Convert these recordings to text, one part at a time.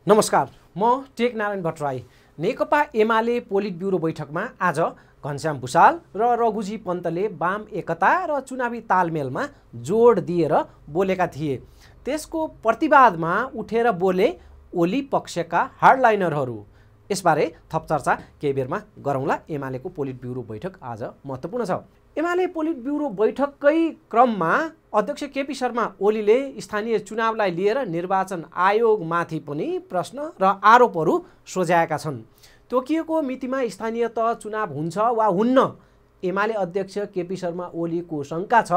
नमस्कार, म टेकनारायण भट्टराई। नेकपा एमाले पोलिट ब्युरो बैठकमा आज घनश्याम भुसाल र रघुजी पन्तले वाम एकता र चुनावी तालमेलमा जोड दिएर बोलेका थिए। त्यसको प्रतिवादमा उठेर बोले ओली पक्षका हार्डलाइनरहरू। यसबारे थप चर्चा केही बेरमा गरौँला। एमालेको पोलिट ब्युरो बैठक आज महत्त्वपूर्ण छ। एमाले पोलिट ब्युरो बैठककै क्रममा अध्यक्ष केपी शर्मा ओलीले स्थानीय चुनावलाई लिएर निर्वाचन आयोगमाथि पनि प्रश्न र आरोपहरू सोझ्याएका छन्। तोकिएको मितिमा स्थानीय तह चुनाव हुन्छ वा हुन्न? एमाले अध्यक्ष केपी शर्मा ओलीको शङ्का छ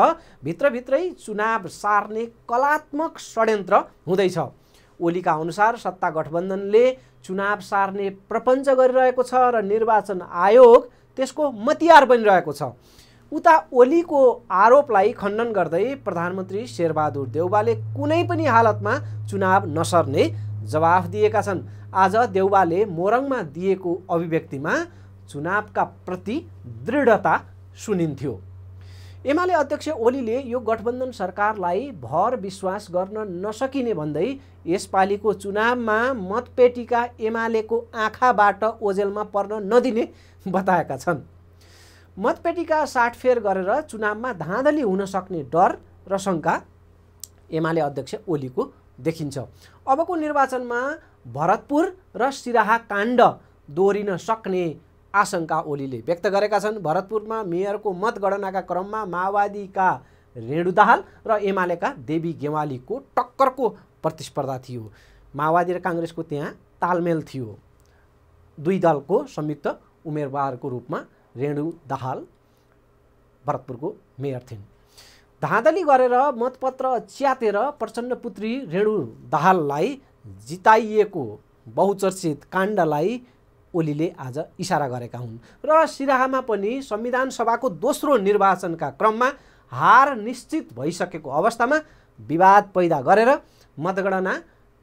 भित्रभित्रै चुनाव सार्ने कलात्मक षड्यन्त्र हुँदैछ। ओलीका अनुसार सत्ता गठबन्धनले चुनाव सार्ने प्रपञ्च गरिरहेको छ र निर्वाचन आयोग त्यसको मतियार बनिरहेको छ। उता ओलीको आरोपलाई खण्डन गर्दै प्रधानमन्त्री शेरबहादुर देउवाले कुनै पनि हालतमा चुनाव नसर्ने जवाफ दिएका छन्। आज देउवाले मोरङमा दिएको अभिव्यक्तिमा चुनावका प्रति दृढता सुनिन्थ्यो। एमाले अध्यक्ष ओलीले यो गठबन्धन सरकारलाई भर विश्वास गर्न नसकिने भन्दै यसपालिको चुनावमा मतपेटिका एमालेको आँखाबाट ओझेलमा पर्न नदिने बताएका छन्। मतपेटिका साटफेर गरेर चुनावमा धाँधली हुन सक्ने डर र शङ्का एमाले अध्यक्ष ओलीको देखिन्छ। अबको निर्वाचनमा भरतपुर र सिराहा काण्ड दोहोरिन सक्ने आशंका ओलीले व्यक्त गरेका छन्। भरतपुरमा मेयरको मतगणनाका क्रममा माओवादीका रेणु दाहाल र एमालेका देवी गेवालीको टक्करको प्रतिस्पर्धा थियो। माओवादी र काङ्ग्रेसको त्यहाँ तालमेल थियो। दुई दलको संयुक्त उम्मेदवारको रूपमा रेणु दाहाल भरतपुरको मेयर थिइन्। धाँधली गरेर मतपत्र च्यातेर प्रचण्ड पुत्री रेणु दाहाललाई जिताइएको बहुचर्चित काण्डलाई ओलीले आज इसारा गरेका हुन् र सिराहामा पनि संविधान सभाको दोस्रो निर्वाचनका क्रममा हार निश्चित भइसकेको अवस्थामा विवाद पैदा गरेर मतगणना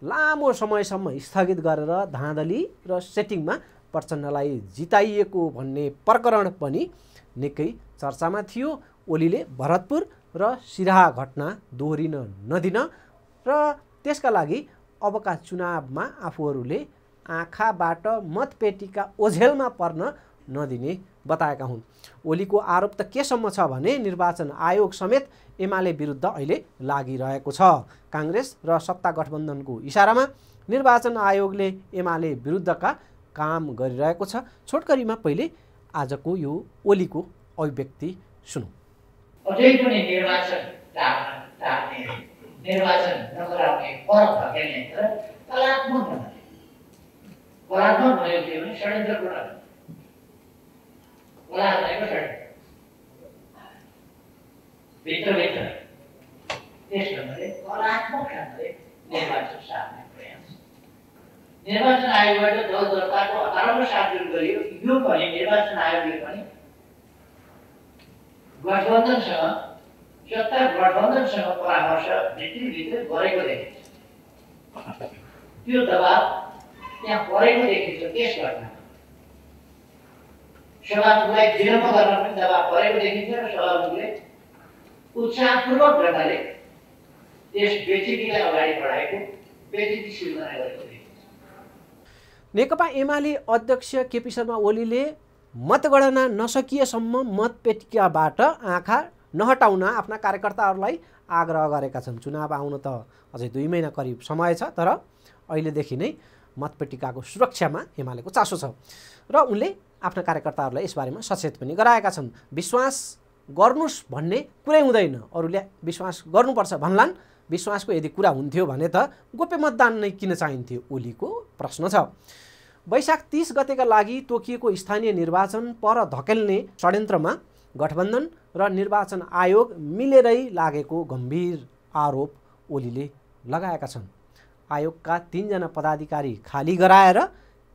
लामो समयसम्म स्थगित गरेर धाँधली र सेटिङमा प्रचण्डलाई जिताइएको भन्ने प्रकरण पनि निकै चर्चामा थियो। ओलीले भरतपुर र सिराहा घटना दोहोरिन नदिन र त्यसका लागि अबका चुनावमा आफूहरूले आँखाबाट मतपेटिका ओझेलमा पर्न नदिने बताएका हुन्। ओलीको आरोप त केसम्म छ भने निर्वाचन आयोग समेत एमाले विरुद्ध अहिले लागिरहेको छ। काङ्ग्रेस र सत्ता गठबन्धनको इसारामा निर्वाचन आयोगले एमाले विरुद्धका काम गरिरहेको छ। छोटकरीमा पहिले आजको यो ओलीको अभिव्यक्ति सुनौँ। अझै पनि निर्वाचन नगराउने फरक धकेल्ने तर कलात्मक भनेको के भने षड्यन्त्रपूर्ण कला भनेको षड्यन्त्र भित्रभित्र त्यस ढङ्गले कलात्मक ढङ्गले निर्वाचन सार्ने प्रयास निर्वाचन आयोगबाट दल दलताको अठारौँ सार्वजनिक गरियो। यो पनि निर्वाचन आयोगले पनि गठबन्धनसँग सत्ता गठबन्धनसँग परामर्श भित्री गरेको देखिन्छ। त्यो दबाब त्यहाँ परेको देखिन्छ। त्यस घटनामा सभामुखलाई जिम्मा गर्न पनि दबाब परेको देखिन्छ र सभामुखले उत्साहपूर्वक ढङ्गले त्यस बेचितीलाई अगाडि बढाएको बेचिती सिर्जना गरेको देखिन्छ। नेकपा एमाले अध्यक्ष केपी शर्मा ओलीले मतगणना नसकिएसम्म मतपेटिकाबाट आँखा नहटाउन आफ्ना कार्यकर्ताहरूलाई आग्रह गरेका छन्। चुनाव आउन त अझै 2 महिना करिब समय छ, तर अहिलेदेखि नै मतपेटिकाको सुरक्षामा एमालेको चासो छ र उनले आफ्ना कार्यकर्ताहरूलाई यसबारेमा सचेत पनि गराएका छन्। विश्वास गर्नुस् भन्ने कुरै हुँदैन, अरूले विश्वास गर्नुपर्छ भन्लान्। विश्वासको यदि कुरा हुन्थ्यो भने त गोप्य मतदान नै किन चाहिन्थ्यो? ओलीको प्रश्न छ। वैशाख 30 गतेका लागि तोकिएको स्थानीय निर्वाचन पर धकेल्ने षड्यन्त्रमा गठबन्धन र निर्वाचन आयोग मिलेरै लागेको गम्भीर आरोप ओलीले लगाएका छन्। आयोगका 3 जना पदाधिकारी खाली गराएर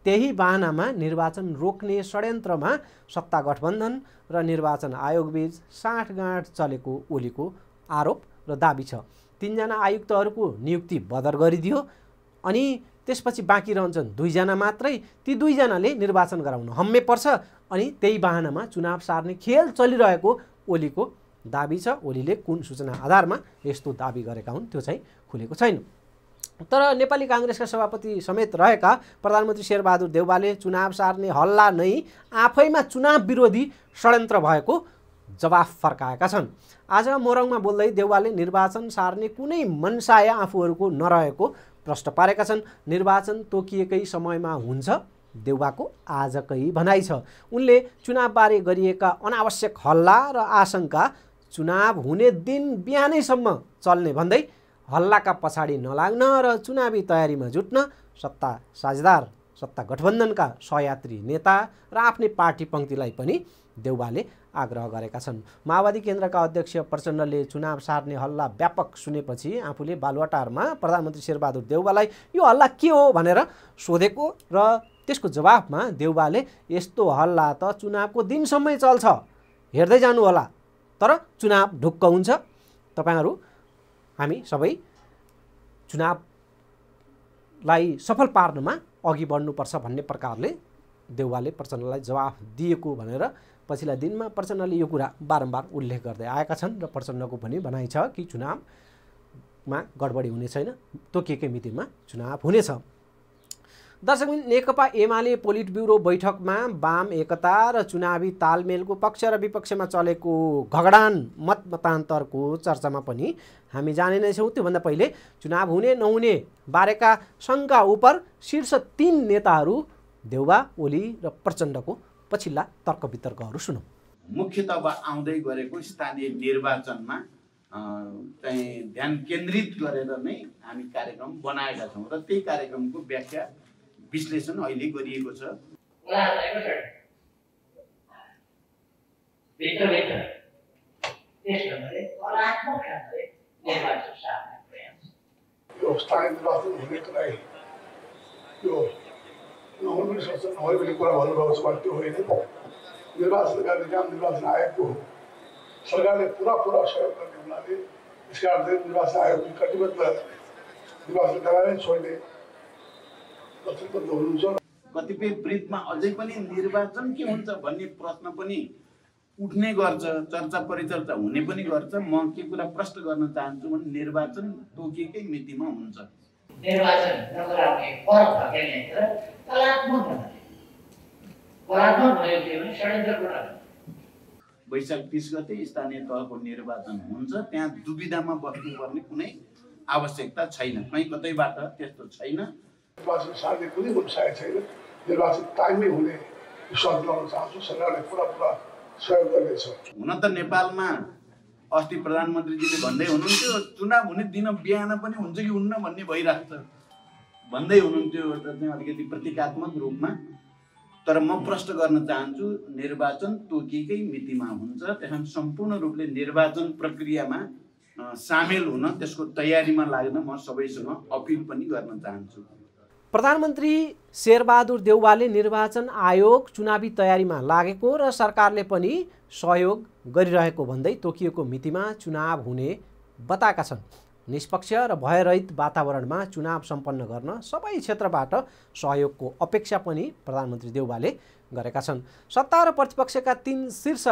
त्यही बहानामा निर्वाचन रोक्ने षड्यन्त्रमा सत्ता गठबन्धन र निर्वाचन आयोगबीच साँठगाँठ चलेको ओलीको आरोप र दाबी छ। 3 जना आयुक्तहरूको नियुक्ति बदर गरिदियो अनि त्यसपछि बाँकी रहन्छन् 2 जना मात्रै। ती 2 जनाले निर्वाचन गराउन हम्मे पर्छ अनि त्यही बहानामा चुनाव सार्ने खेल चलिरहेको ओलीको दाबी छ। ओलीले कुन सूचना आधारमा यस्तो दाबी गरेका हुन् त्यो चाहिँ खुलेको छैन। तर नेपाली काङ्ग्रेसका सभापति समेत रहेका प्रधानमन्त्री शेरबहादुर देउवाले चुनाव सार्ने हल्ला नै आफैमा चुनाव विरोधी षड्यन्त्र भएको जवाफ फर्काएका छन्। आज मोरङमा बोल्दै देउवाले निर्वाचन सार्ने कुनै मनसाय आफूहरूको नरहेको प्रश्न पारेका छन्। निर्वाचन तोकिएकै समयमा हुन्छ देउवाको आजकै भनाइ छ। उनले चुनावबारे गरिएका अनावश्यक हल्ला र आशंका चुनाव हुने दिन बिहानैसम्म चल्ने भन्दै हल्लाका पछाडि नलाग्न र चुनावी तयारीमा जुट्न सत्ता साझेदार सत्ता गठबन्धनका सहयात्री नेता र आफ्नै पार्टी पङ्क्तिलाई पनि देउवाले आग्रह गरेका छन्। माओवादी केन्द्रका अध्यक्ष प्रचण्डले चुनाव सार्ने हल्ला व्यापक सुनेपछि आफूले बालुवाटारमा प्रधानमन्त्री शेरबहादुर देउवालाई यो हल्ला के हो भनेर सोधेको र त्यसको जवाफमा देउवाले यस्तो हल्ला त चुनावको दिनसम्मै चल्छ, हेर्दै जानु होला, तर चुनाव ढुक्क हुन्छ। तपाईहरू हामी सबै चुनावलाई सफल पार्नमा अघि बढ्नुपर्छ भन्ने प्रकारले देउवाले प्रचण्डलाई जवाफ दिएको भनेर पछिल्ला दिनमा प्रचण्डले यो कुरा बारम्बार उल्लेख गर्दै आएका छन् र प्रचण्डको पनि भनाइ छ कि चुनावमा गडबडी हुने छैन, तोकिएकै मितिमा चुनाव हुनेछ। दर्शकबिन, नेकपा एमाले पोलिट ब्युरो बैठकमा वाम एकता र चुनावी तालमेलको पक्ष र विपक्षमा चलेको घगडान मतमतान्तरको चर्चामा पनि हामी जाने नै छौँ। त्योभन्दा पहिले चुनाव हुने नहुने बारेका शङ्का उपर शीर्ष 3 नेताहरू देउवा, ओली र प्रचण्डको पछिल्ला तर्क वितर्कहरू सुनौँ। मुख्यतः अब आउँदै गरेको स्थानीय निर्वाचनमा चाहिँ ध्यान केन्द्रित गरेर नै हामी कार्यक्रम बनाएका छौँ र त्यही कार्यक्रमको व्याख्या विश्लेषण अहिले गरिएको छ। यो स्थानीय निर्वाचन हुनेको लागि यो नहुनु पनि सक्छ, नहुने पनि कुरा भन्नुभएको छ, त्यो होइन। निर्वाचनका निगम निर्वाचन आयोगको सरकारले पुरा सहयोग गर्ने हुनाले त्यस कारणले निर्वाचन आयोगले कटिबद्ध निर्वाचन गराएर छोड्ने प्रतिबद्ध हुनुहुन्छ। कतिपय वृत्तमा अझै पनि निर्वाचन के हुन्छ भन्ने प्रश्न पनि उठ्ने गर्छ, चर्चा परिचर्चा हुने पनि गर्छ। म के कुरा प्रश्न गर्न चाहन्छु भने निर्वाचन तोकिएकै मितिमा हुन्छ। निर्वाचन नगराउने फरक धकेल्ने तर कलात्मक भयो के भने षड्यन्त्रपूर्ण। वैशाख 30 गते स्थानीय तहको निर्वाचन हुन्छ, त्यहाँ दुविधामा बस्नुपर्ने कुनै आवश्यकता छैन, कहीँ कतैबाट त्यस्तो छैन। निर्वाचन सार्ने कुनै मनसाय छैन, निर्वाचन टाइममै हुने विश्वास दिलाउन चाहन्छु। सरकारले पुरा सहयोग गर्नेछ। हुन त नेपालमा अस्ति प्रधानमन्त्रीजीले भन्दै हुनुहुन्थ्यो चुनाव हुने दिन बिहान पनि हुन्छ कि हुन्न भन्ने भइरहेको छ भन्दै हुनुहुन्थ्यो, एउटा चाहिँ अलिकति प्रतीकात्मक रूपमा। तर म प्रश्न गर्न चाहन्छु निर्वाचन तोकिएकै मितिमा हुन्छ, त्यसमा सम्पूर्ण रूपले निर्वाचन प्रक्रियामा सामेल हुन, त्यसको तयारीमा लाग्न म सबैसँग अपिल पनि गर्न चाहन्छु। प्रधानमन्त्री शेरबहादुर देउवाले निर्वाचन आयोग चुनावी तयारीमा लागेको र सरकारले पनि सहयोग गरिरहेको भन्दै तोकिएको मितिमा चुनाव हुने बताएका छन्। निष्पक्ष र भयरहित वातावरणमा चुनाव सम्पन्न गर्न सबै क्षेत्रबाट सहयोगको अपेक्षा पनि प्रधानमन्त्री देउवाले गरेका छन्। सत्ता र प्रतिपक्षका 3 शीर्ष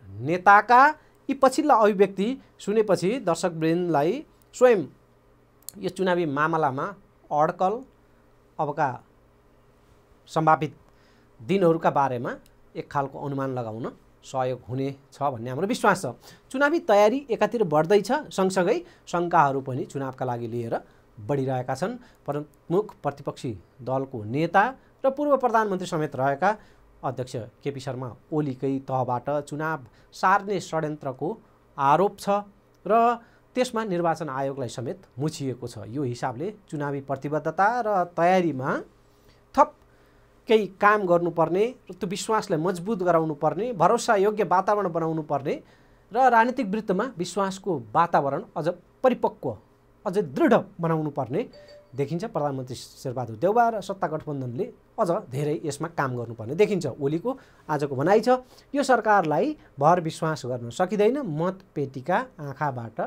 नेताका यी पछिल्ला अभिव्यक्ति सुनेपछि दर्शकवृन्दलाई स्वयं यो चुनावी मामलामा अड्कल, अबका सम्भावित दिनहरूका बारेमा एक खालको अनुमान लगाउन सहयोग हुनेछ भन्ने हाम्रो विश्वास छ। चुनावी तयारी एकातिर बढ्दैछ, सँगसँगै शङ्काहरू पनि चुनावका लागि लिएर बढिरहेका छन्। प्रमुख प्रतिपक्षी दलको नेता र पूर्व प्रधानमन्त्री समेत रहेका अध्यक्ष केपी शर्मा ओलीकै तहबाट चुनाव सार्ने षड्यन्त्रको आरोप छ र त्यसमा निर्वाचन आयोगलाई समेत मुछिएको छ। यो हिसाबले चुनावी प्रतिबद्धता र तयारीमा थप केही काम गर्नुपर्ने र त्यो विश्वासलाई मजबुत गराउनु पर्ने, भरोसा योग्य वातावरण बनाउनु पर्ने र राजनीतिक वृत्तमा विश्वासको वातावरण अझ परिपक्व, अझ दृढ बनाउनु पर्ने देखिन्छ। प्रधानमन्त्री शेरबहादुर देउवा र सत्ता गठबन्धनले अझ धेरै यसमा काम गर्नुपर्ने देखिन्छ। ओलीको आजको भनाइ छ यो सरकारलाई भर विश्वास गर्न सकिँदैन, मतपेटिका आँखाबाट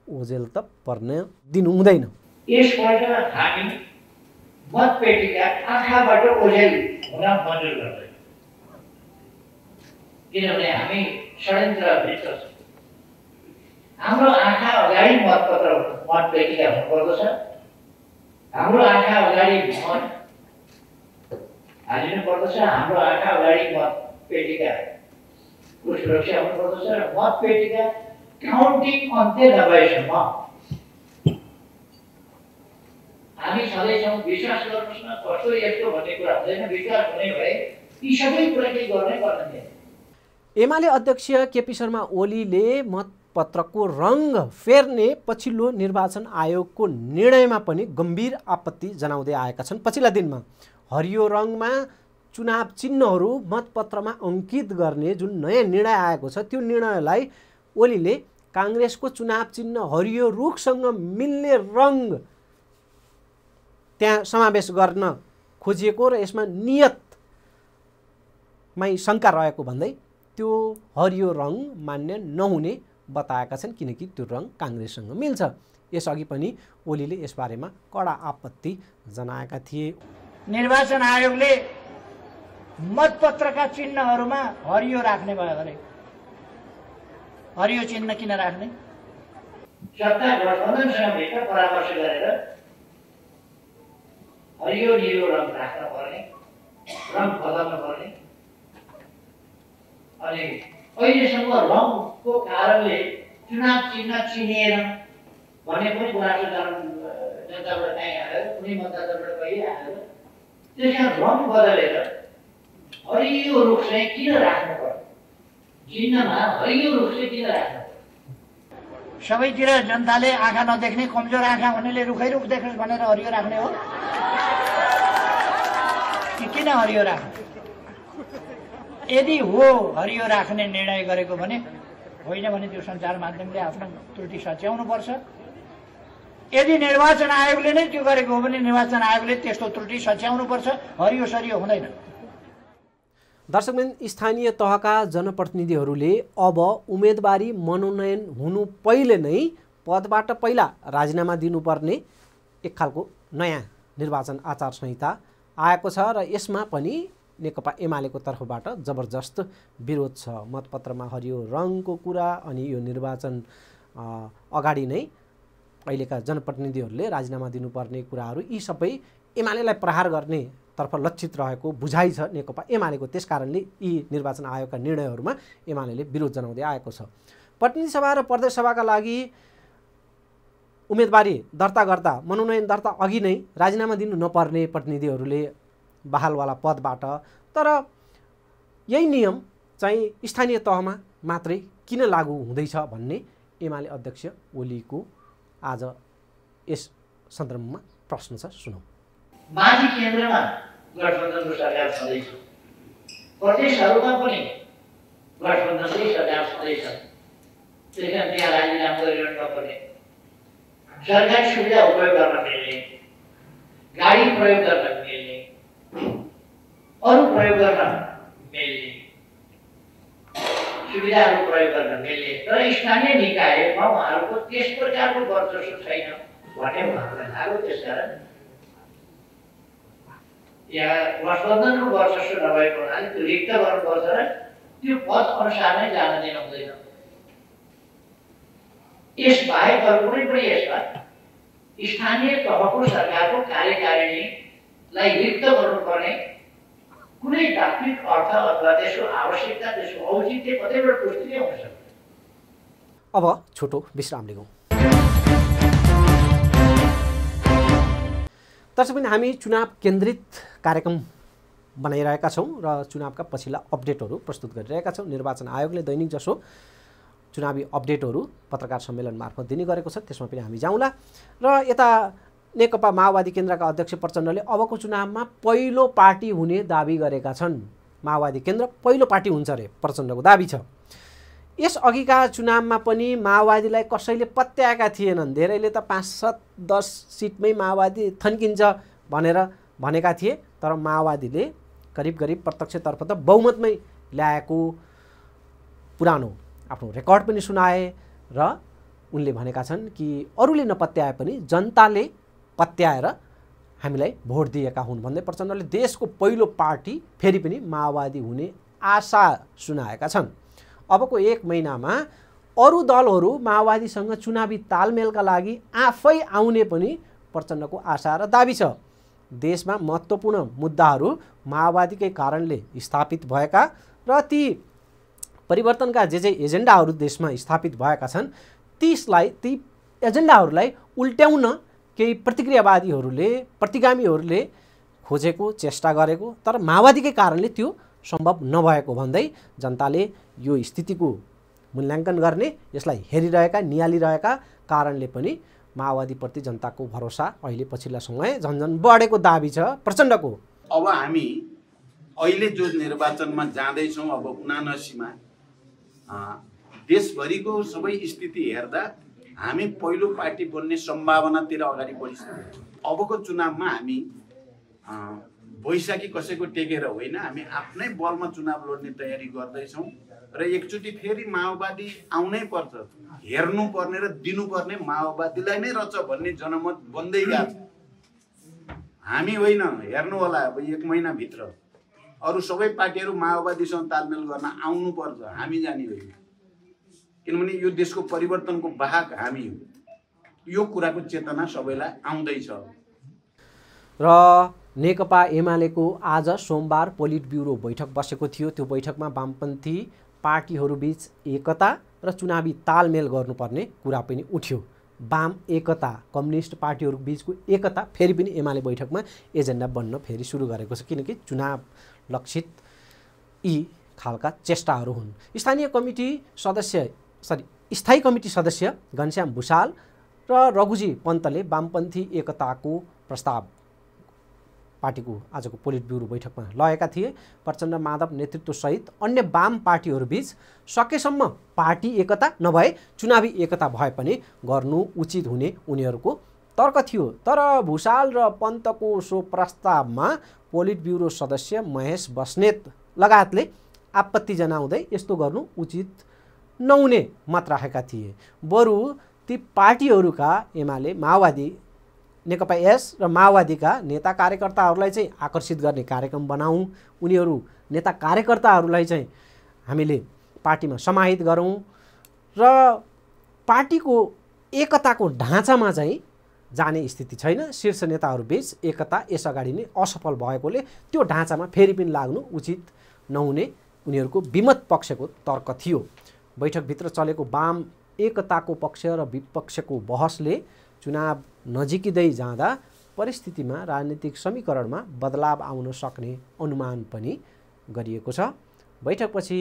ओझेल त पर्न दिनु हुँदैन। यसपल्ट हामी मतपेटिका आँखाबाट ओझेल हुन मन्जुर गर्दैन, किनभने हामी षड्यन्त्रभित्र छौँ। हाम्रो आँखा अगाडि मतपेटिका हुनुपर्दछ हाम्रो आँखा अगाडि मत हालिनु पर्दछ, हाम्रो आँखा अगाडि मत पेटिकाको सुरक्षा हुनुपर्दछ र मत पेटिका काउन्टिङ अन्त्य नभएसम्म हामी छँदैछौँ। विश्वास गर्नुहोस् न, कस्तो यस्तो भन्ने कुरा हुँदैन। विश्वास हुने भए यी सबै कुरा केही गर्नै पर्दैन। एमाले अध्यक्ष केपी शर्मा ओलीले मतपत्रको रङ फेर्ने पछिल्लो निर्वाचन आयोगको निर्णयमा पनि गम्भीर आपत्ति जनाउँदै आएका छन्। पछिल्ला दिनमा हरियो रङमा चुनाव चिन्हहरू मतपत्रमा अङ्कित गर्ने जुन नयाँ निर्णय आएको छ, त्यो निर्णयलाई ओलीले काङ्ग्रेसको चुनाव चिन्ह हरियो रुखसँग मिल्ने रङ त्यहाँ समावेश गर्न खोजिएको र यसमा नियतमै शङ्का रहेको भन्दै त्यो हरियो रङ मान्य नहुने बताएका छन्, किनकि त्यो रङ काङ्ग्रेससँग मिल्छ। यसअघि पनि ओलीले यसबारेमा कडा आपत्ति जनाएका थिए। निर्वाचन आयोगले मतपत्रका चिन्हहरूमा हरियो राख्ने भयो अरे, हरियो चिन्ह किन राख्ने? सत्ता गठबन्धनसँग भेट्न परामर्श गरेर हरियो निलो रङ राख्न पर्ने, रङ बदल्न पर्ने। अनि अहिलेसम्म रङको कारणले चुनाव चिन्ह चिनिएन भन्ने पनि गुनासो जनताबाट कहीँ आयो, कुनै मतदाताबाट कहीँ आयो। त्यस कारण रङ बदलेर हरियो रुख चाहिँ किन राख्नु पर्यो? चिन्हमा हरियो रुख चाहिँ किन राख्नु पर्यो? सबैतिर जनताले आँखा नदेख्ने, कमजोर आँखा हुनेले रुखै रुख देखोस् भनेर हरियो राख्ने हो कि किन हरियो राख्ने? यदि हो हरियो राख्ने निर्णय गरेको भने होइन भने त्यो सञ्चार माध्यमले आफ्नो त्रुटि सच्याउनुपर्छ। यदि निर्वाचन आयोगले नै त्यो गरेको हो भने निर्वाचन आयोगले त्यस्तो त्रुटि सच्याउनुपर्छ। हरियो सरियो हुँदैन। दर्शकवृन्द, स्थानीय तहका जनप्रतिनिधिहरूले अब उम्मेदवारी मनोनयन हुनु पहिले नै पदबाट पहिला राजीनामा दिनुपर्ने एक खालको नयाँ निर्वाचन आचार संहिता आएको छ र यसमा पनि नेकपा एमालेको तर्फबाट जबरजस्त विरोध छ। मतपत्रमा हरियो रङको कुरा अनि यो निर्वाचन अगाडि नै अहिलेका जनप्रतिनिधिहरूले राजीनामा दिनुपर्ने कुराहरू, यी सबै एमालेलाई प्रहार गर्ने तर्फ लक्षित रहेको बुझाइ छ नेकपा एमालेको। त्यसकारणले यी निर्वाचन आयोगका निर्णयहरूमा एमालेले विरोध जनाउँदै आएको छ। प्रतिनिधि सभा र प्रदेश सभाका लागि उम्मेदवारी दर्ता गर्दा मनोनयन दर्ता अघि नै राजीनामा दिनु नपर्ने प्रतिनिधिहरूले बहालवाला पदबाट, तर यही नियम चाहिँ स्थानीय तहमा मात्रै किन लागू हुँदैछ भन्ने एमाले अध्यक्ष ओलीको आज यस सन्दर्भमा प्रश्न छ, सुनौँ। माथि केन्द्रमा गठबन्धनको सरकार छँदैछ, प्रदेशहरूमा पनि गठबन्धनकै सरकार छँदैछ। त्यस कारण त्यहाँ राजीनामा गरिरहनु नपर्ने, सरकारी सुविधा उपयोग गर्न मिल्ने, गाडी प्रयोग गर्न मिल्ने, अरू प्रयोग गर्न मिल्ने, सुविधाहरू प्रयोग गर्न मिल्ने, तर स्थानीय निकायमा उहाँहरूको त्यस प्रकारको वर्चस्व छैन भन्ने उहाँहरूलाई लाग्यो। त्यसकारण यहाँ गठबन्धनको वर्चस्व नभएको हुनाले त्यो रिक्त गर्नुपर्छ र त्यो पद अनुसार नै जान दिनु हुँदैन। यसबाहेक अरू कुनै पनि यसमा स्थानीय तहको सरकारको कार्यकारिणीलाई रिक्त गर्नुपर्ने कुनै तात्विक अर्थ अथवा त्यसको आवश्यकता, त्यसको औचित्य कतैबाट पुष्टि नै हुन सक्छ। अब छोटो विश्राम लिगौँ। दर्शकवृन्द, हामी चुनाव केन्द्रित कार्यक्रम बनाइरहेका छौँ र चुनावका पछिल्ला अपडेटहरू प्रस्तुत गरिरहेका छौँ। निर्वाचन आयोगले दैनिक जसो चुनावी अपडेटहरू पत्रकार सम्मेलन मार्फत दिने गरेको छ, त्यसमा पनि हामी जाउँला। र यता नेकपा माओवादी केन्द्रका अध्यक्ष प्रचण्डले अबको चुनावमा पहिलो पार्टी हुने दाबी गरेका छन्। माओवादी केन्द्र पहिलो पार्टी हुन्छ अरे प्रचण्डको दाबी छ। यसअघिका चुनावमा पनि माओवादीलाई कसैले पत्याएका थिएनन्। धेरैले त 5-7-10 सिटमै माओवादी थन्किन्छ भनेर भनेका थिए, तर माओवादीले करिब प्रत्यक्षतर्फ त बहुमतमै ल्याएको पुरानो आफ्नो रेकर्ड पनि सुनाए र उनले भनेका छन् कि अरूले नपत्याए पनि जनताले पत्याएर हामीलाई भोट दिएका हुन् भन्दै प्रचण्डले देशको पहिलो पार्टी फेरि पनि माओवादी हुने आशा सुनाएका छन्। अबको 1 महिनामा अरू दलहरू माओवादीसँग चुनावी तालमेलका लागि आफै आउने पनि प्रचण्डको आशा र दाबी छ। देशमा महत्त्वपूर्ण मुद्दाहरू माओवादीकै कारणले स्थापित भएका र ती परिवर्तनका जे एजेन्डाहरू देशमा स्थापित भएका छन् ती एजेन्डाहरूलाई उल्ट्याउन केही प्रतिगामीहरूले खोजेको चेष्टा गरेको, तर माओवादीकै कारणले त्यो सम्भव नभएको भन्दै जनताले यो स्थितिको मूल्याङ्कन गर्ने, यसलाई हेरिरहेका नियालिरहेका कारणले पनि माओवादीप्रति जनताको भरोसा अहिले पछिल्ला समय झन्झन बढेको दाबी छ प्रचण्डको। अब हामी अहिले जो निर्वाचनमा जाँदैछौँ, अब 79मा देशभरिको सबै स्थिति हेर्दा हामी पहिलो पार्टी बन्ने सम्भावनातिर अगाडि बढिसक्यौँ। अबको चुनावमा हामी बैशाखी कसैको टेकेर होइन, हामी आफ्नै बलमा चुनाव लड्ने तयारी गर्दैछौँ र एकचोटि फेरि माओवादी आउनै पर्छ, हेर्नुपर्ने र दिनुपर्ने माओवादीलाई नै रहेछ भन्ने जनमत बन्दै गएको छ। हामी होइन, हेर्नु होला अब 1 महिनाभित्र अरू सबै पार्टीहरू माओवादीसँग तालमेल गर्न आउनुपर्छ, हामी जाने होइन। किनभने यो देशको परिवर्तनको वाहक हामी हो, यो कुराको चेतना सबैलाई आउँदैछ। र नेकपा एमालेको आज सोमबार पोलिट ब्युरो बैठक बसेको थियो। त्यो बैठकमा वामपन्थी पार्टीहरूबीच एकता र चुनावी तालमेल गर्नुपर्ने कुरा पनि उठ्यो। वाम एकता, कम्युनिस्ट पार्टीहरू बीचको एकता फेरि पनि एमाले बैठकमा एजेन्डा बन्न फेरि सुरु गरेको छ, किनकि चुनाव लक्षित यी खालका चेष्टाहरू हुन्। स्थायी कमिटी सदस्य घनश्याम भुसाल र रघुजी पन्तले वामपन्थी एकताको प्रस्ताव पार्टीको आजको पोलिट ब्युरो बैठकमा लगेका थिए। प्रचण्ड माधव नेतृत्वसहित अन्य वाम पार्टीहरूबीच सकेसम्म पार्टी एकता नभए चुनावी एकता भए पनि गर्नु उचित हुने उनीहरूको तर्क थियो। तर भुसाल र पन्तको सो प्रस्तावमा पोलिट ब्युरो सदस्य महेश बस्नेत लगायतले आपत्ति जनाउँदै यस्तो गर्नु उचित नहुने मत राखेका थिए। बरु ती पार्टीहरूका एमाले, माओवादी, नेकपा एस र माओवादीका नेता कार्यकर्ताहरूलाई चाहिँ आकर्षित गर्ने कार्यक्रम बनाऊँ, उनीहरू नेता कार्यकर्ताहरूलाई चाहिँ हामीले पार्टीमा समाहित गरौँ र पार्टीको एकताको ढाँचामा चाहिँ जाने स्थिति छैन। शीर्ष नेताहरूबीच एकता यसअगाडि नै असफल भएकोले त्यो ढाँचामा फेरि पनि लाग्नु उचित नहुने उनीहरूको विमत पक्षको तर्क थियो। बैठकभित्र चलेको वाम एकताको पक्ष र विपक्षको बहसले चुनाव नजिकिँदै जाँदा परिस्थितिमा राजनीतिक समीकरणमा बदलाव आउन सक्ने अनुमान पनि गरिएको छ। बैठकपछि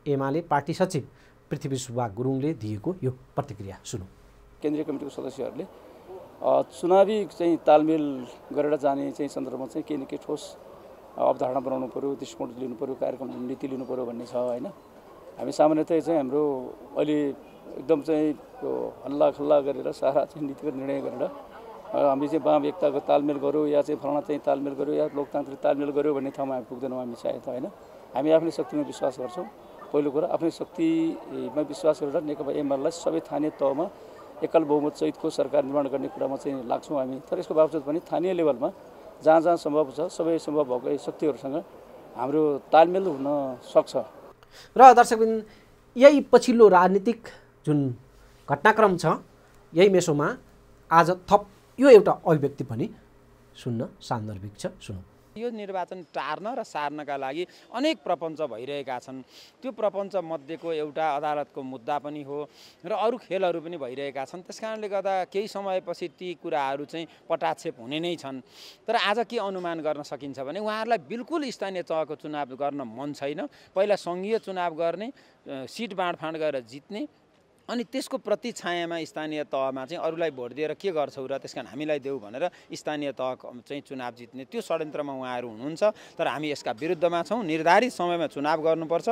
एमाले पार्टी सचिव पृथ्वी सुब्बा गुरुङले दिएको यो प्रतिक्रिया सुनौँ। केन्द्रीय कमिटीको सदस्यहरूले चुनावी चाहिँ तालमेल गरेर जाने चाहिँ सन्दर्भमा चाहिँ केही न केही ठोस अवधारणा बनाउनु पऱ्यो, दृष्टिकोण लिनु पऱ्यो, कार्यक्रम नीति लिनु पऱ्यो भन्ने छ होइन। हामी सामान्यतया चाहिँ हाम्रो अहिले एकदम चाहिँ यो हल्ला खल्ला गरेर सारा चाहिँ नीतिगत निर्णय गरेर हामी चाहिँ वाम एकताको तालमेल गऱ्यौँ या चाहिँ फलाना चाहिँ तालमेल गऱ्यौँ या लोकतान्त्रिक तालमेल गऱ्यौँ भन्ने ठाउँमा हामी पुग्दैनौँ। हामी सायद होइन, हामी आफ्नै शक्तिमा विश्वास गर्छौँ। पहिलो कुरा आफ्नै शक्तिमा विश्वास गरेर नेकपा एमालेलाई सबै स्थानीय तहमा एकल बहुमत सहितको सरकार निर्माण गर्ने कुरामा चाहिँ लाग्छौँ हामी। तर यसको बावजुद पनि स्थानीय लेभलमा जहाँ जहाँ सम्भव छ सबै सम्भव भएको शक्तिहरूसँग हाम्रो तालमेल हुन सक्छ। र दर्शकबिन यही पछिल्लो राजनीतिक जुन घटनाक्रम छ यही मेसोमा आज थप यो एउटा अभिव्यक्ति पनि सुन्न सान्दर्भिक छ। सुनौँ। यो निर्वाचन टार्न र सार्नका लागि अनेक प्रपञ्च भइरहेका छन्। त्यो प्रपञ्च मध्येको एउटा अदालतको मुद्दा पनि हो र अरू खेलहरू पनि भइरहेका छन्। त्यसकारणले गर्दा केही समयपछि ती कुराहरू चाहिँ पटाक्षेप हुने नै छन्। तर आज के अनुमान गर्न सकिन्छ भने उहाँहरूलाई बिल्कुल स्थानीय तहको चुनाव गर्न मन छैन। पहिला सङ्घीय चुनाव गर्ने, सिट बाँडफाँड गरेर जित्ने, अनि त्यसको प्रति छायामा स्थानीय तहमा चाहिँ अरूलाई भोट दिएर के गर्छौ र त्यसकारण हामीलाई देऊ भनेर स्थानीय तह चाहिँ चुनाव जित्ने त्यो षड्यन्त्रमा उहाँहरू हुनुहुन्छ। तर हामी यसका विरुद्धमा छौँ। निर्धारित समयमा चुनाव गर्नुपर्छ।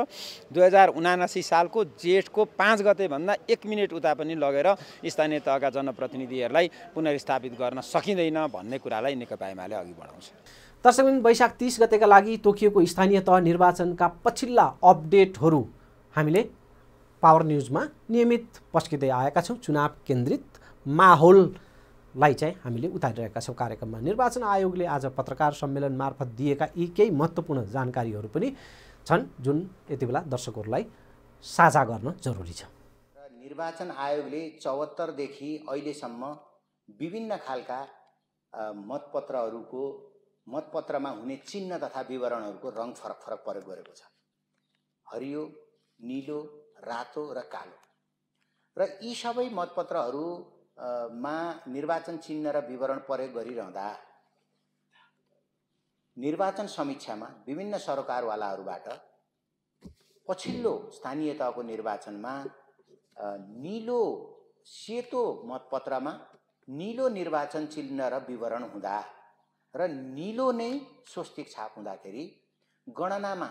2079 सालको जेठको 5 गतेभन्दा 1 मिनेट उता पनि लगेर स्थानीय तहका जनप्रतिनिधिहरूलाई पुनर्स्थापित गर्न सकिँदैन भन्ने कुरालाई नेकपा एमाले अघि बढाउँछ। दर्शकबिन वैशाख 30 गतेका लागि तोकिएको स्थानीय तह निर्वाचनका पछिल्ला अपडेटहरू हामीले पावर न्युजमा नियमित पस्किँदै आएका छौँ। चुनाव केन्द्रित माहौललाई चाहिँ हामीले उतारिरहेका छौँ कार्यक्रममा। निर्वाचन आयोगले आज पत्रकार सम्मेलन मार्फत दिएका यी केही महत्त्वपूर्ण जानकारीहरू पनि छन् जुन यति बेला दर्शकहरूलाई साझा गर्न जरुरी छ। निर्वाचन आयोगले 74 देखि अहिलेसम्म विभिन्न खालका मतपत्रमा हुने चिन्ह तथा विवरणहरूको रङ फरक फरक प्रयोग गरेको छ। हरियो, नीलो, रातो र कालो। र यी सबै मतपत्रहरूमा निर्वाचन चिन्ह र विवरण प्रयोग गरिरहँदा निर्वाचन समीक्षामा विभिन्न सरकारवालाहरूबाट पछिल्लो स्थानीय तहको निर्वाचनमा नीलो सेतो मतपत्रमा नीलो निर्वाचन चिन्ह र विवरण हुँदा र नीलो नै स्वस्तिक छाप हुँदाखेरि गणनामा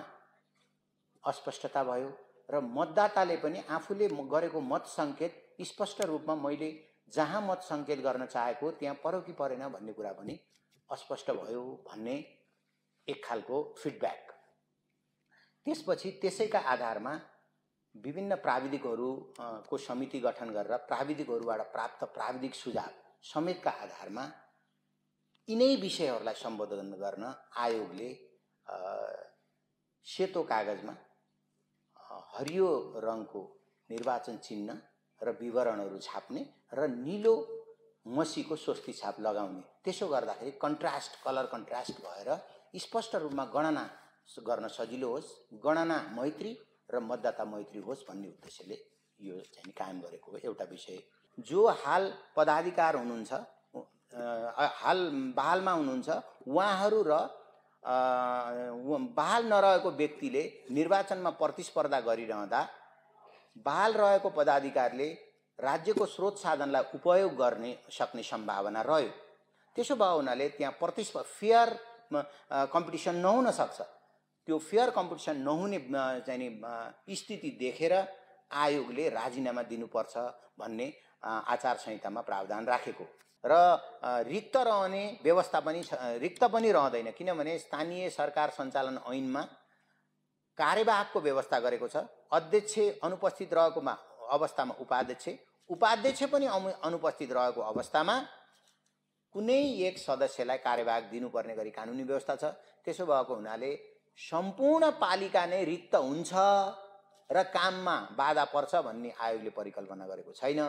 अस्पष्टता भयो र मतदाताले पनि आफूले गरेको मत सङ्केत स्पष्ट रूपमा मैले जहाँ मत सङ्केत गर्न चाहेको त्यहाँ पर्यो कि परेन भन्ने कुरा पनि अस्पष्ट भयो भन्ने एक खालको फिडब्याक। त्यसपछि त्यसैका आधारमा विभिन्न प्राविधिकहरूको समिति गठन गरेर प्राविधिकहरूबाट प्राप्त प्राविधिक सुझाव समेतका आधारमा यिनै विषयहरूलाई सम्बोधन गर्न आयोगले सेतो कागजमा हरियो रङको निर्वाचन चिन्ह र विवरणहरू छाप्ने र नीलो मसीको स्वस्ति छाप लगाउने। त्यसो गर्दाखेरि कन्ट्रास्ट, कलर कन्ट्रास्ट भएर स्पष्ट रूपमा गणना गर्न सजिलो होस्, गणना मैत्री र मतदाता मैत्री होस् भन्ने उद्देश्यले यो चाहिँ कायम गरेको एउटा विषय। जो हाल पदाधिकार हुनुहुन्छ, हाल बहालमा हुनुहुन्छ, उहाँहरू र बहाल नरहेको व्यक्तिले निर्वाचनमा प्रतिस्पर्धा गरिरहँदा बहाल रहेको पदाधिकारीले राज्यको स्रोत साधनलाई उपयोग गर्ने सक्ने सम्भावना रह्यो। त्यसो भए हुनाले त्यहाँ फेयर कम्पिटिसन नहुन सक्छ। त्यो फेयर कम्पिटिसन नहुने चाहिँ स्थिति देखेर आयोगले राजीनामा दिनुपर्छ भन्ने आचार संहितामा प्रावधान राखेको र रिक्त रहने व्यवस्था पनि रिक्त पनि रहँदैन, किनभने स्थानीय सरकार सञ्चालन ऐनमा कार्यवाहकको व्यवस्था गरेको छ। अध्यक्ष अनुपस्थित रहेको अवस्थामा उपाध्यक्ष पनि अनुपस्थित रहेको अवस्थामा कुनै एक सदस्यलाई कार्यवाहक दिनुपर्ने गरी कानुनी व्यवस्था छ। त्यसो भएको हुनाले सम्पूर्ण पालिका नै रिक्त हुन्छ र काममा बाधा पर्छ भन्ने आयोगले परिकल्पना गरेको छैन।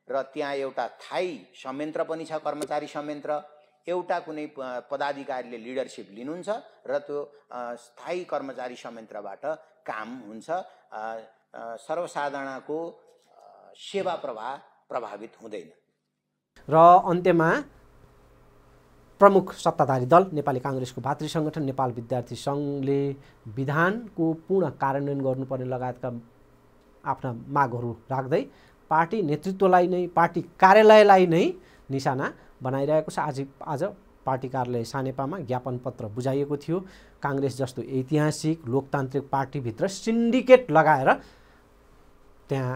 र त्यहाँ एउटा स्थायी संयन्त्र पनि छ, कर्मचारी संयन्त्र। एउटा कुनै पदाधिकारीले लिडरसिप लिनुहुन्छ र त्यो स्थायी कर्मचारी संयन्त्रबाट काम हुन्छ। सर्वसाधारणको सेवा प्रवाह प्रभावित हुँदैन। र अन्त्यमा प्रमुख सत्ताधारी दल नेपाली काङ्ग्रेसको भातृ सङ्गठन नेपाल विद्यार्थी सङ्घले विधानको पूर्ण कार्यान्वयन गर्नुपर्ने लगायतका आफ्ना मागहरू राख्दै पार्टी नेतृत्वलाई नै, पार्टी कार्यालयलाई नै निशाना बनाइरहेको छ। आज पार्टी कार्यालय सानेपामा ज्ञापन पत्र बुझाइएको थियो। काङ्ग्रेस जस्तो ऐतिहासिक लोकतान्त्रिक पार्टीभित्र सिन्डिकेट लगाएर त्यहाँ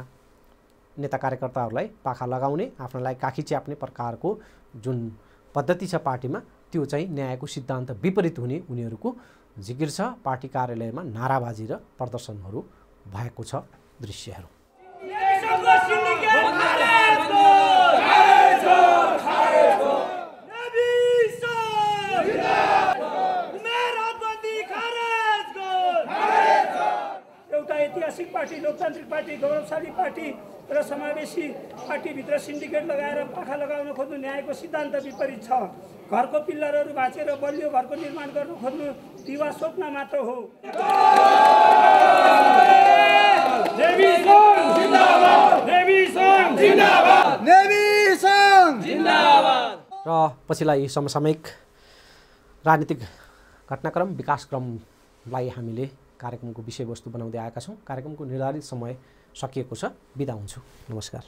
नेता कार्यकर्ताहरूलाई पाखा लगाउने, आफ्नोलाई काखी च्याप्ने प्रकारको जुन पद्धति छ पार्टीमा, त्यो चाहिँ न्यायको सिद्धान्त विपरीत हुने उनीहरूको जिकिर छ। पार्टी कार्यालयमा नाराबाजी र प्रदर्शनहरू भएको छ दृश्यहरू। एउटा ऐतिहासिक पार्टी, लोकतान्त्रिक पार्टी, गौरवशाली पार्टी र समावेशी पार्टीभित्र सिन्डिकेट लगाएर पाखा लगाउन खोज्नु न्यायको सिद्धान्त विपरीत छ। घरको पिल्लरहरू भाँचेर बलियो घरको निर्माण गर्न खोज्नु दिवा स्वप्न मात्र हो। र पछिल्ला समसामयिक राजनीतिक घटनाक्रम विकासक्रमलाई हामीले कार्यक्रमको विषयवस्तु बनाउँदै आएका छौँ। कार्यक्रमको निर्धारित समय सकिएको छ। बिदा हुन्छु। नमस्कार।